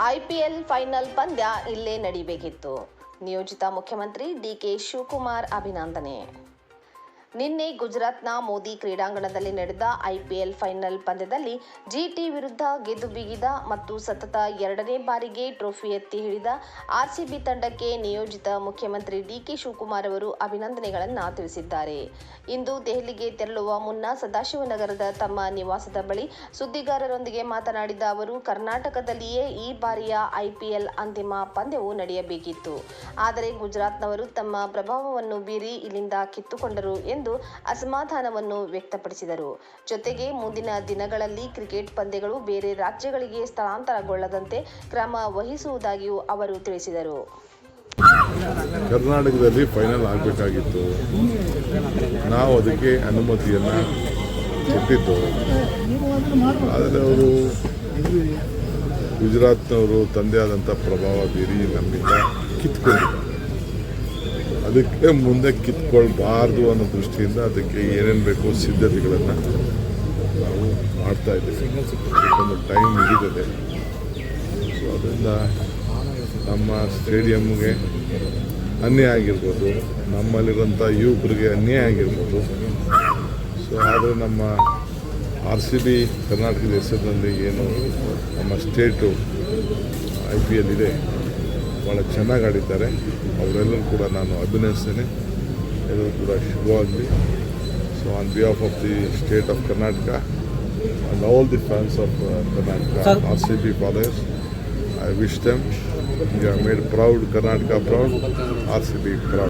IPL final ಪಂದ್ಯ ಇಲ್ಲೇ ನಡೀಬೇಕಿತ್ತು. ನಿಯೋಜಿತ ಮುಖ್ಯಮಂತ್ರಿ ಡಿಕೆ ಶಿವಕುಮಾರ್ ಅಭಿನಂದನೆ. ನಿನ್ನೆ ಗುಜರಾತ್ನ ಮೋದಿ ಕ್ರೀಡಾಂಗಣದಲ್ಲಿ ನಡೆದ ಐಪಿಎಲ್ ಫೈನಲ್ ಪಂದ್ಯದಲ್ಲಿ ಜಿಟಿ ವಿರುದ್ಧ ಗೆದ್ದು ಬೀಗಿದ ಮತ್ತು ಸತತ 2ನೇ ಬಾರಿಗೆ ಟ್ರೋಫಿ ಎತ್ತಿ ಹಿಡಿದ ಆರ್ಸಿಬಿ ತಂಡಕ್ಕೆ ನಿಯೋಜಿತ ಮುಖ್ಯಮಂತ್ರಿ ಡಿಕೆ ಶಿವಕುಮಾರ್ ಅವರು ಅಭಿನಂದನೆಗಳನ್ನು ತಿಳಿಸಿದ್ದಾರೆ. ಇಂದು ದೆಹಲಿಗೆ ತೆರಳುವ ಮುನ್ನ ಸದಾಶಿವನಗರದ ತಮ್ಮ ನಿವಾಸದ ಬಳಿ ಸುದ್ದಿಗಾರರೊಂದಿಗೆ ಮಾತನಾಡಿದ ಅವರು, ಕರ್ನಾಟಕದಲ್ಲಿಯೇ ಈ ಬಾರಿಯ ಐಪಿಎಲ್ ಅಂತಿಮ ಪಂದ್ಯವು ನಡೆಯಬೇಕಿತ್ತು. ಆದರೆ ಗುಜರಾತ್ನವರು ತಮ್ಮ ಪ್ರಭಾವವನ್ನು ಬೀರಿ ಇಲ್ಲಿಂದ ಕಿತ್ತುಕೊಂಡರು ಎಂದು ಅಸಮಾಧಾನವನ್ನು ವ್ಯಕ್ತಪಡಿಸಿದರು. ಜೊತೆಗೆ ಮುಂದಿನ ದಿನಗಳಲ್ಲಿ ಕ್ರಿಕೆಟ್ ಪಂದ್ಯಗಳು ಬೇರೆ ರಾಜ್ಯಗಳಿಗೆ ಸ್ಥಳಾಂತರಗೊಳ್ಳದಂತೆ ಕ್ರಮ ವಹಿಸುವುದಾಗಿಯೂ ಅವರು ತಿಳಿಸಿದರು. ಕರ್ನಾಟಕದಲ್ಲಿ ಫೈನಲ್ ಆಗಬೇಕಾಗಿತ್ತು. ನಾವು ಅದಕ್ಕೆ ಅನುಮತಿಯನ್ನು ಕೊಟ್ಟಿದ್ದು. ಆದರೆ ಅವರು ಗುಜರಾತ್ನವರು ತಂದೆ ಆದಂಥ ಪ್ರಭಾವ ಬೀರಿ ನಮ್ಮಿಂದ ಕಿತ್ಕೊಂಡಿದ್ದಾರೆ. ಅದಕ್ಕೆ ಮುಂದೆ ಕಿತ್ಕೊಳ್ಬಾರ್ದು ಅನ್ನೋ ದೃಷ್ಟಿಯಿಂದ ಅದಕ್ಕೆ ಏನೇನು ಬೇಕೋ ಸಿದ್ಧತೆಗಳನ್ನು ನಾವು ಮಾಡ್ತಾ ಇದ್ದೀವಿ. ಒಂದು ಟೈಮ್ ಹಿಡಿತದೆ. ಸೊ ಅದರಿಂದ ನಮ್ಮ ಸ್ಟೇಡಿಯಮ್ಗೆ ಅನ್ಯಾಯ ಆಗಿರ್ಬೋದು, ನಮ್ಮಲ್ಲಿರೋಂಥ ಯುವಕರಿಗೆ ಅನ್ಯಾಯ ಆಗಿರ್ಬೋದು. ಸೊ ಆದರೆ ನಮ್ಮ RCB ಕರ್ನಾಟಕದ ಹೆಸರಿನಲ್ಲಿ ಏನು ನಮ್ಮ ಸ್ಟೇಟು IPL ಇದೆ, ಭಾಳ ಚೆನ್ನಾಗಿ ಆಡಿದ್ದಾರೆ. ಅವರೆಲ್ಲರೂ ಕೂಡ ನಾನು ಅಭಿನಂದಿಸ್ತೇನೆ. ಎಲ್ಲರೂ ಕೂಡ ಶುಭವಾಗಲಿ. So on behalf of the state of Karnataka and all the fans of Karnataka, RCB followers, I wish them, you have made proud Karnataka proud, RCB proud.